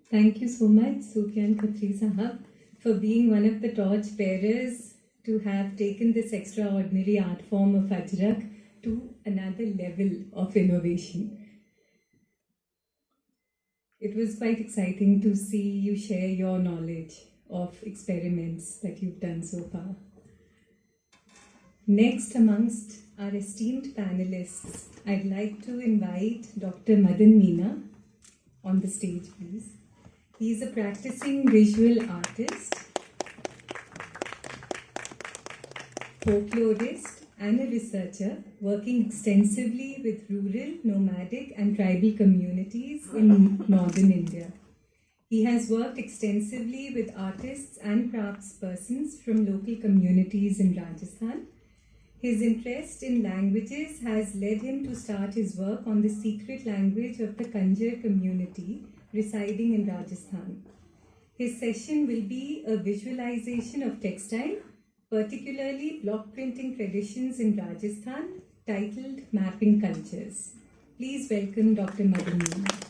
Thank you so much, Sufyan Khatri Sahab, for being one of the torch bearers to have taken this extraordinary art form of Ajrak to another level of innovation. It was quite exciting to see you share your knowledge of experiments that you've done so far. Next, amongst our esteemed panelists, I'd like to invite Dr. Madan Meena on the stage, please. He's a practicing visual artist, folklorist, and a researcher working extensively with rural, nomadic, and tribal communities in northern India. He has worked extensively with artists and craftspersons from local communities in Rajasthan. His interest in languages has led him to start his work on the secret language of the Kanjar community residing in Rajasthan. His session will be a visualization of textile, particularly block printing traditions in Rajasthan, titled Mapping Cultures. Please welcome Dr. Madan Meena.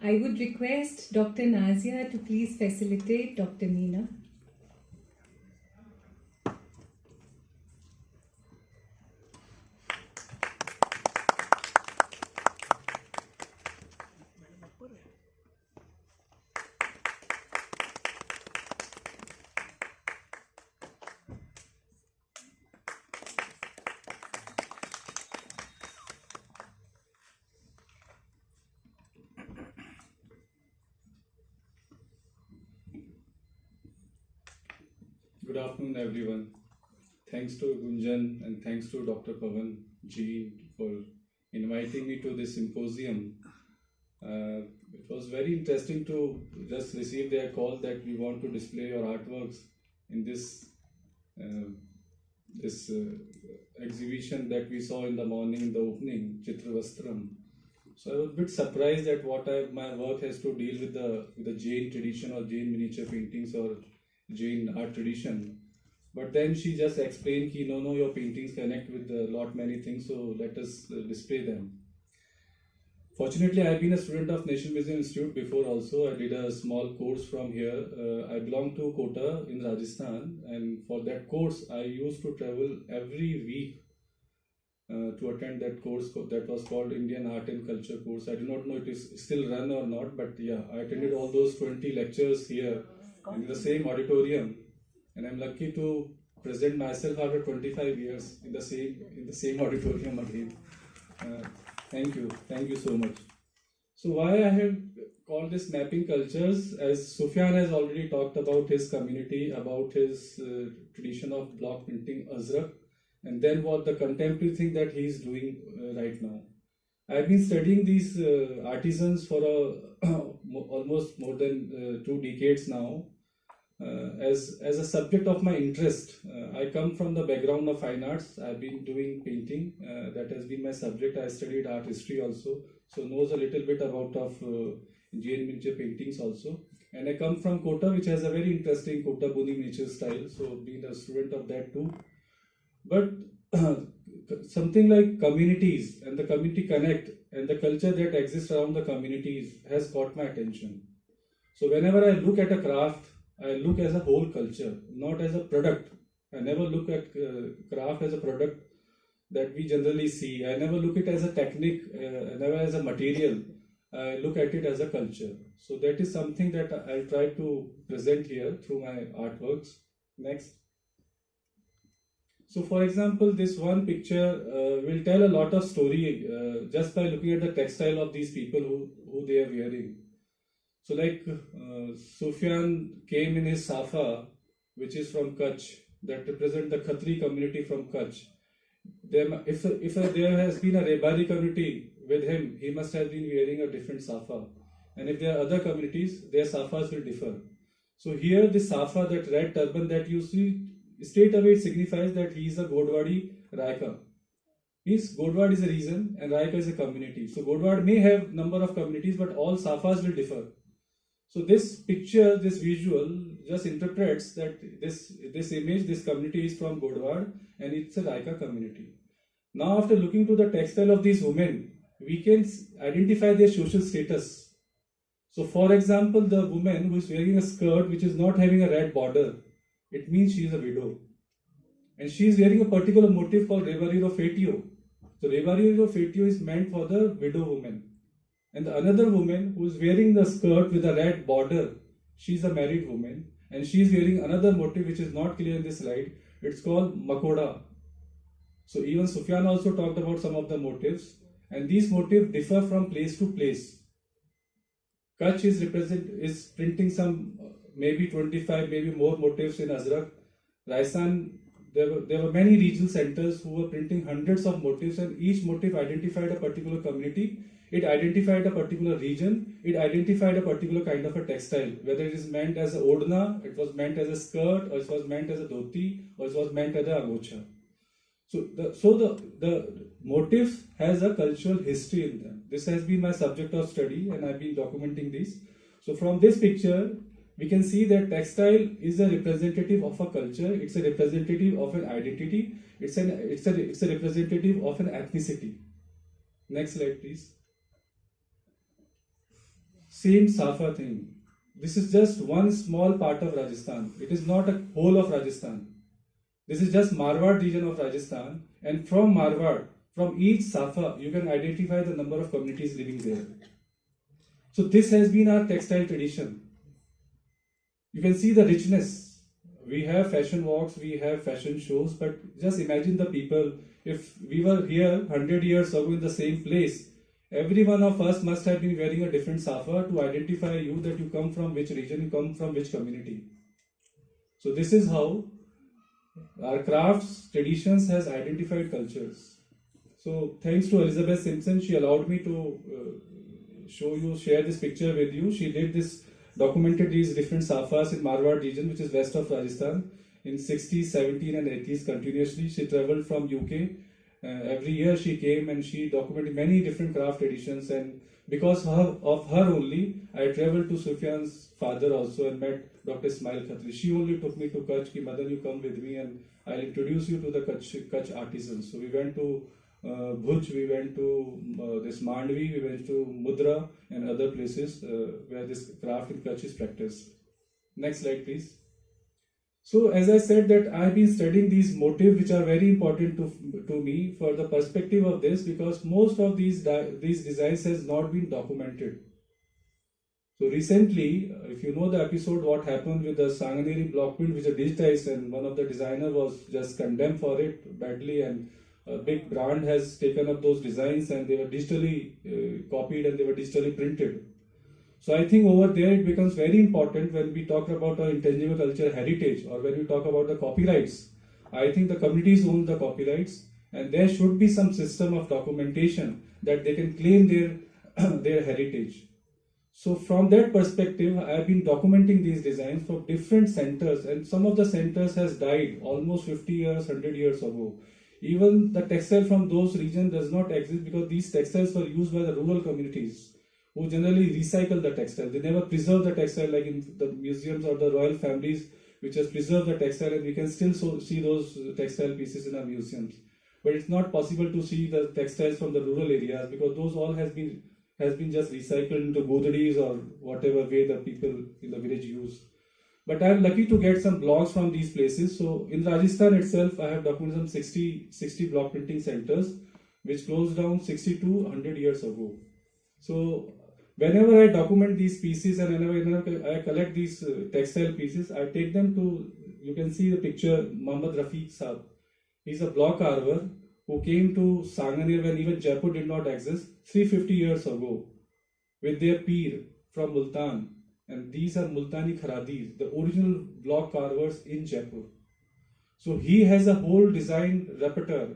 I would request Dr. Nazia to please facilitate Dr. Meena. Good afternoon, everyone. Thanks to Gunjan and thanks to Dr. Pavan Ji for inviting me to this symposium. It was very interesting to just receive their call that we want to display your artworks in this exhibition that we saw in the morning in the opening, Vastram. So I was a bit surprised at what my work has to deal with the Jain tradition or Jain miniature paintings or Jain art tradition. But then she just explained that no, your paintings connect with a lot many things, so let us display them. Fortunately, I've been a student of National Museum Institute before also. I did a small course from here. I belong to Kota in Rajasthan, and for that course, I used to travel every week to attend that course that was called Indian Art and Culture course. I do not know if it is still run or not, but yeah, I attended all those 20 lectures here in the same auditorium, and I'm lucky to present myself after 25 years in the same auditorium again. Thank you so much. So why I have called this mapping cultures, as Sufyan has already talked about his community, about his tradition of block printing Azrak, and then what the contemporary thing that he is doing right now. I've been studying these artisans for almost more than 2 decades now. As a subject of my interest, I come from the background of fine arts. I've been doing painting. That has been my subject. I studied art history also, so knows a little bit about of Jain miniature paintings also. And I come from Kota, which has a very interesting Kota Buni miniature style. So being a student of that too. But something like communities and the community connect and the culture that exists around the communities has got my attention. So whenever I look at a craft, I look as a whole culture, not as a product. I never look at craft as a product that we generally see. I never look at it as a technique, never as a material. I look at it as a culture. So that is something that I'll try to present here through my artworks. Next. So for example, this one picture will tell a lot of story just by looking at the textile of these people who they are wearing. So like Sufyan came in his safa, which is from Kutch, that represent the Khatri community from Kutch. If there has been a Rebari community with him, he must have been wearing a different safa. And if there are other communities, their safas will differ. So here the safa, that red turban that you see, straight away it signifies that he is a Godwadi Raika. Means Godwad is a region and Raika is a community. So Godwad may have number of communities, but all safas will differ. So this picture, this visual just interprets that this image, this community is from Godwad and it's a Raika community. Now, after looking to the textile of these women, we can identify their social status. So, for example, the woman who is wearing a skirt which is not having a red border, it means she is a widow. And she is wearing a particular motif called revariro fetio. So, revariro fetio is meant for the widow woman. And the another woman who is wearing the skirt with a red border, she is a married woman. And she is wearing another motif which is not clear in this slide. It's called makoda. So even Sufyan also talked about some of the motifs, and these motifs differ from place to place. Kutch is printing some maybe 25, maybe more motifs in Azrak. Rajasthan, there were many regional centers who were printing hundreds of motifs, and each motif identified a particular community. It identified a particular region. It identified a particular kind of a textile, whether it is meant as a odna, it was meant as a skirt, or it was meant as a dhoti, or it was meant as a agocha. So the motif has a cultural history in them. This has been my subject of study, and I've been documenting this. So from this picture, we can see that textile is a representative of a culture. It's a representative of an identity. It's a representative of an ethnicity. Next slide, please. Same Safa thing. This is just one small part of Rajasthan. It is not a whole of Rajasthan. This is just Marwar region of Rajasthan, and from Marwar, from each Safa, you can identify the number of communities living there. So this has been our textile tradition. You can see the richness. We have fashion walks, we have fashion shows, but just imagine the people. If we were here 100 years ago in the same place, every one of us must have been wearing a different Safa to identify you that you come from which region, you come from which community. So this is how our crafts, traditions has identified cultures. So thanks to Elizabeth Simpson, she allowed me to share this picture with you. She documented these different Safas in Marwar region, which is west of Rajasthan, in 60s, 70s and 80s continuously. She traveled from UK. Every year she came and she documented many different craft traditions, and because of her only, I traveled to Sufyan's father also and met Dr. Ismail Khatri. She only took me to Kutch, ki Madan, you come with me and I'll introduce you to the Kutch artisans. So we went to Bhuj, we went to this Mandvi, we went to Mudra and other places where this craft in Kutch is practiced. Next slide, please. So as I said that I have been studying these motifs which are very important to me for the perspective of this, because most of these designs has not been documented. So recently, if you know the episode what happened with the Sanganeri block print which is digitized, and one of the designer was just condemned for it badly, and a big brand has taken up those designs and they were digitally copied and they were digitally printed. So I think over there it becomes very important when we talk about our intangible cultural heritage, or when we talk about the copyrights. I think the communities own the copyrights, and there should be some system of documentation that they can claim their heritage. So from that perspective, I have been documenting these designs for different centers, and some of the centers has died almost 50 years, 100 years ago. Even the textile from those regions does not exist because these textiles were used by the rural communities, who generally recycle the textile. They never preserve the textile like in the museums or the royal families, which has preserved the textile, and we can still see those textile pieces in our museums. But it's not possible to see the textiles from the rural areas because those all has been just recycled into godadis or whatever way the people in the village use. But I am lucky to get some blogs from these places. So in Rajasthan itself, I have documented some 60 block printing centers, which closed down 60 to 100 years ago. So whenever I document these pieces and whenever I collect these textile pieces, I take them to, you can see the picture, Muhammad Rafiq Saab. He's a block carver who came to Sanganer when even Jaipur did not exist 350 years ago with their peer from Multan. And these are Multani Kharadis, the original block carvers in Jaipur. So he has a whole design repertoire,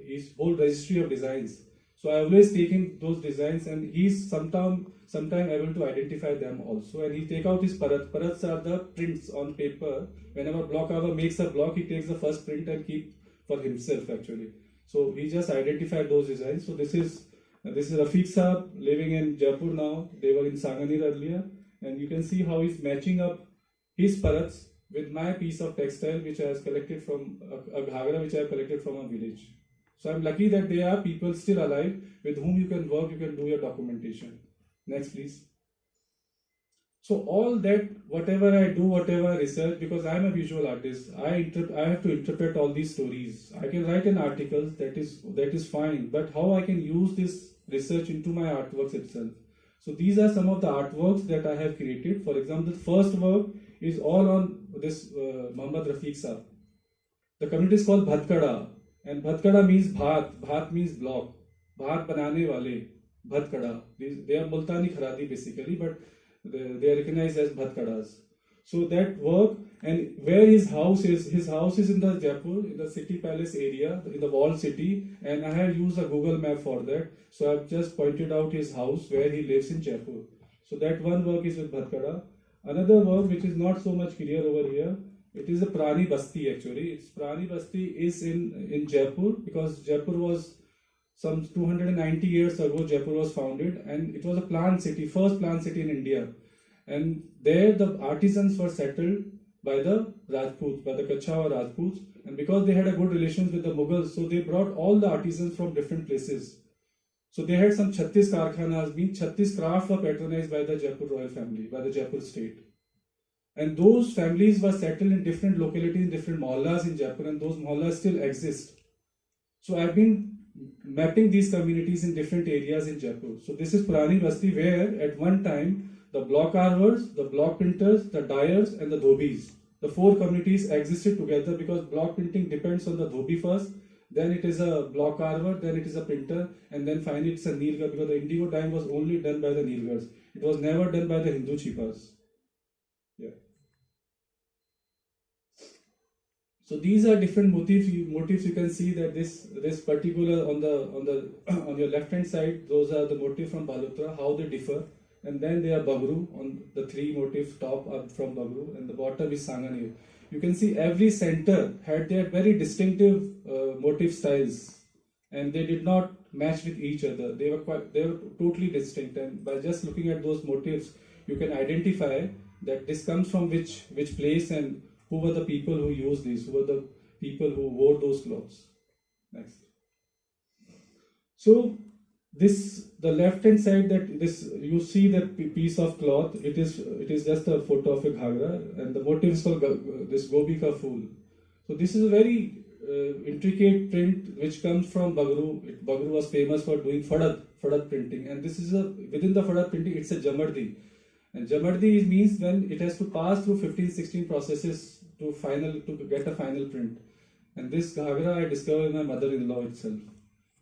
his whole registry of designs. So I always taking those designs, and he's sometime able to identify them also. And he take out his parat. Parats are the prints on paper. Whenever block carver makes a block, he takes the first print and keep for himself actually. So he just identified those designs. So this is Rafiq Saab living in Jaipur now. They were in Sanganer earlier. And you can see how he's matching up his parats with my piece of textile which I have collected from a ghagra which I have collected from a village. So I'm lucky that there are people still alive with whom you can work, you can do your documentation. Next, please. So all that, whatever I do, whatever I research, because I'm a visual artist, I have to interpret all these stories. I can write an article, that is fine, but how I can use this research into my artworks itself. So these are some of the artworks that I have created. For example, the first work is all on this Muhammad Rafiq Saab. The community is called Bhatkada, and Bhatkada means bhat. Bhat means block. Bhat banane wale, Bhatkada. They are Multani Kharadi basically, but they are recognized as Bhatkadas. So that work, and where his house is in the Jaipur, in the city palace area, in the walled city, and I have used a Google map for that. So I've just pointed out his house where he lives in Jaipur. So that one work is with Bhatkada. Another work which is not so much clear over here, it is a Purani Basti actually. It's Purani Basti is in Jaipur, because Jaipur was some 290 years ago Jaipur was founded, and it was a planned city, first planned city in India. And there the artisans were settled by the Rajputs, by the Kachawa Rajputs, and because they had a good relations with the Mughals, so they brought all the artisans from different places. So they had some 36 karkhanas, means 36 crafts were patronized by the Jaipur royal family, by the Jaipur state. And those families were settled in different localities, different mohallas in Jaipur, and those mohallas still exist. So I've been mapping these communities in different areas in Jaipur. So this is Purani Basti, where at one time the block carvers, the block printers, the dyers and the dhobis, the four communities existed together, because block printing depends on the dhobi first, then it is a block carver, then it is a printer, and then finally it's a Nilgar, because the indigo dyeing was only done by the Nilgars. It was never done by the Hindu chipas. Yeah. So these are different motifs. You can see that this particular on your left hand side, those are the motifs from Balotra, how they differ, and then they are Bagru. On the three motifs top are from Bagru, and the bottom is Sangani. You can see every center had their very distinctive motif styles, and they did not match with each other. They were totally distinct, and by just looking at those motifs, you can identify that this comes from which place, and who were the people who used these, who were the people who wore those clothes. Next. So the left hand side, that this you see that piece of cloth, it is just a photo of a ghagra, and the motif is called this gobi ka phool. So this is a very intricate print which comes from Bagru. Bagru was famous for doing Fadad printing, and this is within the Fadad printing, it's a Jamardi. And Jamardi means when it has to pass through 15-16 processes to get a final print. And this ghagra I discovered in my mother-in-law itself.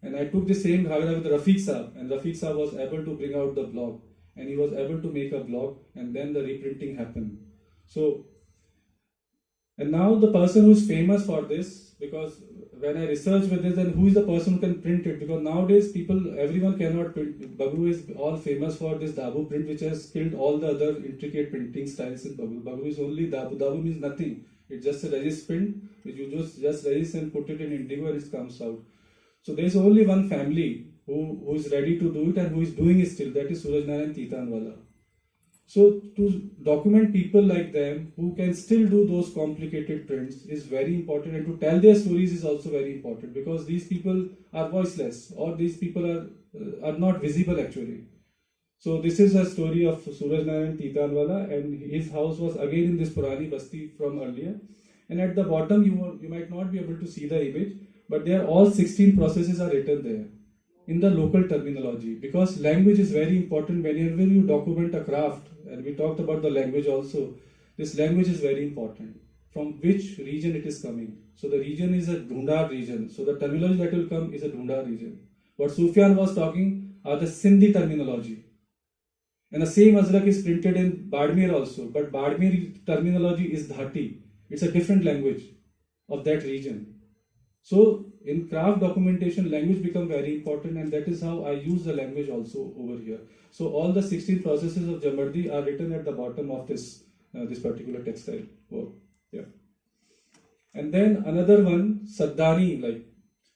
And I took the same ghagra with Rafiq Saab, and Rafiq Saab was able to bring out the block, and he was able to make a block, and then the reprinting happened. So, and now the person who is famous for this, because when I research with this, then who is the person who can print it? Because nowadays everyone cannot print. Bagru is all famous for this Dabu print, which has killed all the other intricate printing styles in Bagru. Bagru is only Dabu. Dabu means nothing. It's just a resist print, which you just resist and put it in indigo and it comes out. So there is only one family who is ready to do it and who is doing it still. That is Suraj Narayan Titanwala. So to document people like them who can still do those complicated prints is very important, and to tell their stories is also very important, because these people are voiceless, or these people are not visible actually. So this is a story of Suraj Narayan Titanwala, and his house was again in this Purani Basti from earlier. And at the bottom you might not be able to see the image, but there are all 16 processes are written there in the local terminology, because language is very important whenever you document a craft. And we talked about the language also. This language is very important. From which region it is coming. So the region is a Dhundar region. So the terminology that will come is a Dhundar region. What Sufyan was talking are the Sindhi terminology. And the same Azrak is printed in Badmer also. But Badmer terminology is Dhati. It's a different language of that region. So in craft documentation, language become very important, and that is how I use the language also over here. So all the 16 processes of Jamardi are written at the bottom of this particular textile work. Yeah. And then another one, Saddani,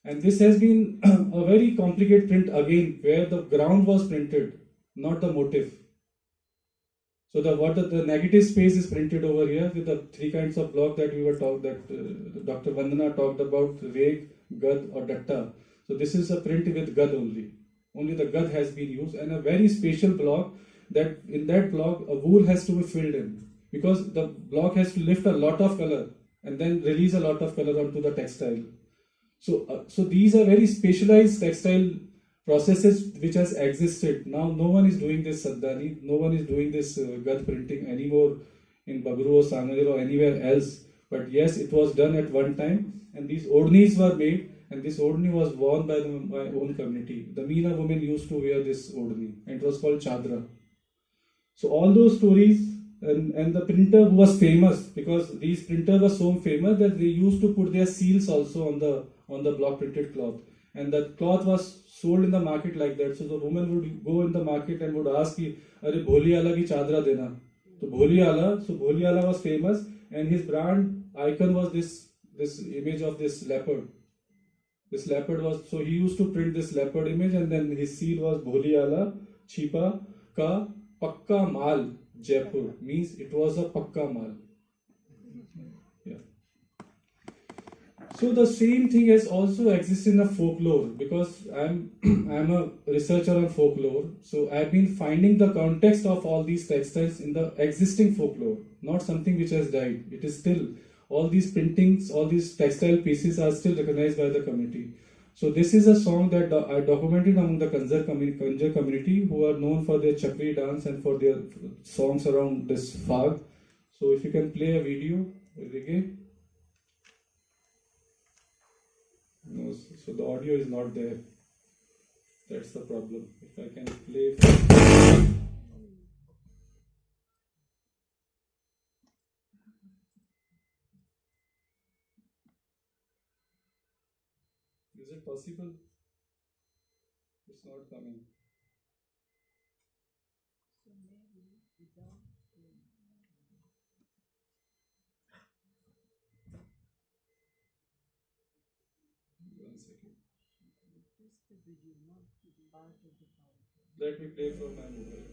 and this has been a very complicated print again, where the ground was printed, not the motif. So the negative space is printed over here with the three kinds of block that we were Dr. Vandana talked about, Reg, Gad or Datta. So this is a print with gud only. Only the gud has been used, and a very special block, that in that block a wool has to be filled in, because the block has to lift a lot of color and then release a lot of color onto the textile. So these are very specialized textile processes which has existed. Now no one is doing this Saddani, no one is doing this gud printing anymore in Bagru or Sanganer or anywhere else. But yes, it was done at one time, and these odnis were made, and this odni was worn by my own community. The Meena women used to wear this odni, and it was called chadra. So all those stories, and the printer who was famous, because these printers were so famous that they used to put their seals also on the block printed cloth, and the cloth was sold in the market like that. So the woman would go in the market and would ask, "Are Bholi ala ki chadra dena?" So Bholi ala was famous, and his brand icon was this image of this leopard. This leopard was, so he used to print this leopard image, and then his seal was Bholi ala Chipa ka Pakka Mal Jaipur, means it was a Pakka Mal. Yeah. So the same thing has also existed in the folklore, because I'm a researcher on folklore. So I've been finding the context of all these textiles in the existing folklore, not something which has died. It is still, all these printings, all these textile pieces are still recognized by the community. So this is a song that I documented among the Kanjar community, who are known for their chakri dance and for their songs around this fag. So if you can play a video, again. No, so the audio is not there. That's the problem. If I can play. Is it possible? It's not coming. One second. Let me play from my mobile.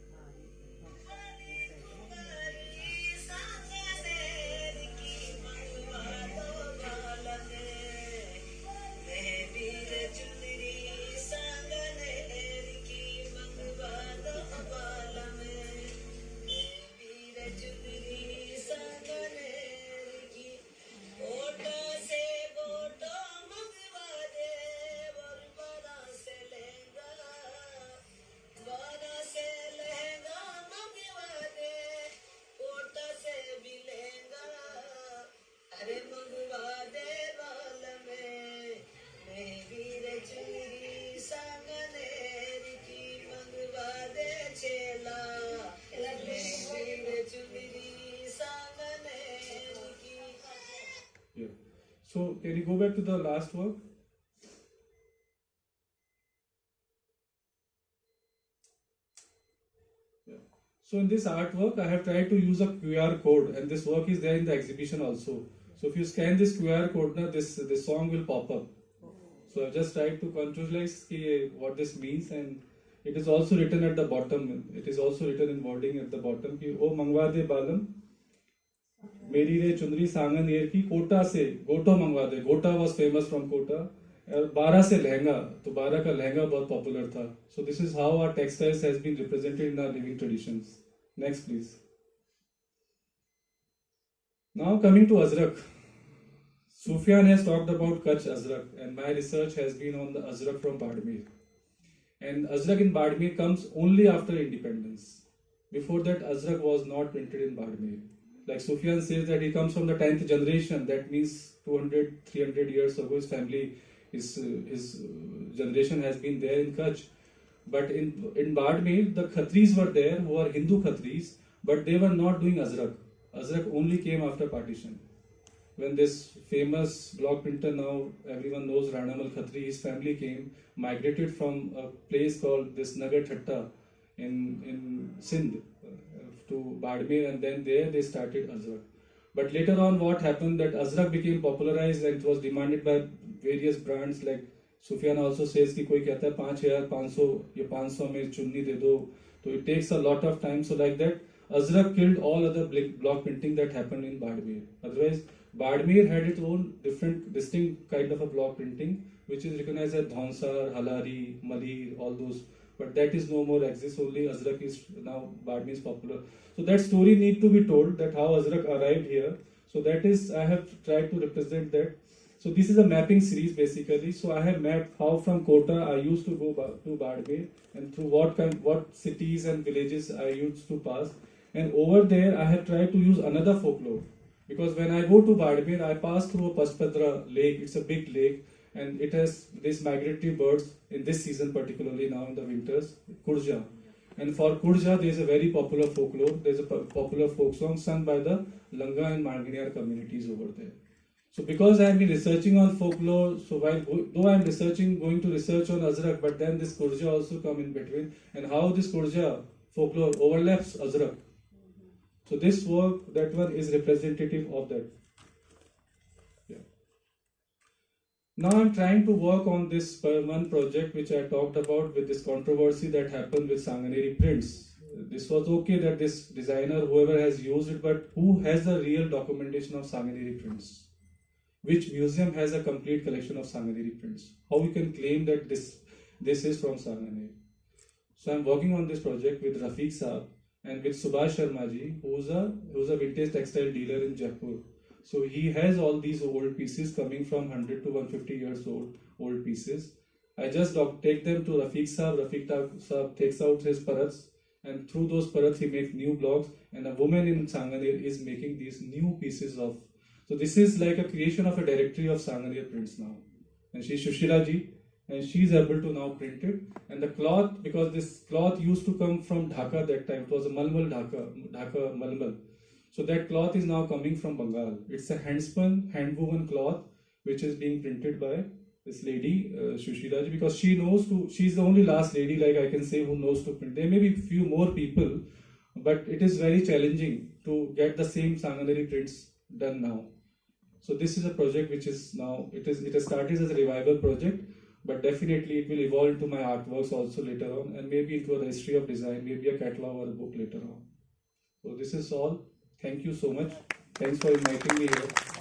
So can you go back to the last work? Yeah. So in this artwork, I have tried to use a QR code, and this work is there in the exhibition also. So if you scan this QR code, now this song will pop up. So I've just tried to contextualize what this means, and it is also written at the bottom. It is also written in wording at the bottom. Ki, O mangwa de balam, मेरी रे चुंदरी सांगन एर की कोटा से गोटो मंगवा दे. गोटा was famous from Kota. और 12 से लहंगा, तो 12 का लहंगा बहुत पॉपुलर था. So this is how our textiles has been represented in our living traditions. Next please. Now coming to Azrak. Sufyan has talked about Kutch Azrak, and my research has been on the Azrak from Badmir. And Azrak in Badmir comes only after independence. Before that, Azrak was not printed in Badmir. Like Sufyan says that he comes from the 10th generation, that means 200, 300 years ago his family, his generation has been there in Kutch. But in Badmir, the Khatris were there who are Hindu Khatris, but they were not doing Azrak. Azrak only came after partition. When this famous block printer, now everyone knows, Ranamal Khatri, his family came, migrated from a place called this Nagar Thatta in Sindh to Badmir, and then there they started Azrak. But later on what happened, that Azrak became popularized and it was demanded by various brands. Like Sufyan also says कि कोई कहता है 5,500 या 500 में चुन्नी दे दो, so it takes a lot of time. So like that Azrak killed all other block printing that happened in Badmir. Otherwise Badmer had its own different, distinct kind of a block printing, which is recognized as Dhonsar, Halari, Malir, all those. But that is no more exists. Only Azrak is now Badmer is popular. So that story need to be told, that how Azrak arrived here. So that is, I have tried to represent that. So this is a mapping series basically. So I have mapped how from Kota I used to go to Badmer, and through what cities and villages I used to pass. And over there I have tried to use another folklore. Because when I go to Badmer, I pass through a Pashpadra lake. It's a big lake, and it has these migratory birds in this season, particularly now in the winters, Kurja. And for Kurja, there is a very popular folklore. There is a popular folk song sung by the Langa and Marginiyar communities over there. So because I have been researching on folklore, so though I am going to research on Azrak, but then this Kurja also come in between, and how this Kurja folklore overlaps Azrak. So this work, that one is representative of that. Yeah. Now I'm trying to work on this one project which I talked about, with this controversy that happened with Sanganeri prints. This was okay that this designer, whoever has used it, but who has the real documentation of Sanganeri prints? Which museum has a complete collection of Sanganeri prints? How we can claim that this is from Sanganeri? So I'm working on this project with Rafiq Saab and with Subhash Sharma ji, who's a vintage textile dealer in Jaipur. So he has all these old pieces coming from 100 to 150 years old pieces. I just take them to Rafiq Saab. Rafiq Saab takes out his parats, and through those parats he makes new blocks, and a woman in Sanganer is making these new pieces of. So this is like a creation of a directory of Sanganer prints now. And she's Shushila ji, and she's able to now print it. And the cloth, because this cloth used to come from Dhaka that time, it was a Malmal Dhaka Malmal. So that cloth is now coming from Bengal. It's a hand-spun, hand-woven cloth which is being printed by this lady, Shushila ji, because she's the only last lady, like I can say, who knows to print. There may be few more people, but it is very challenging to get the same Sanganeri prints done now. So this is a project which is now, it has started as a revival project, but definitely it will evolve into my artworks also later on, and maybe into a history of design, maybe a catalog or a book later on. So this is all. Thank you so much. Thanks for inviting me here.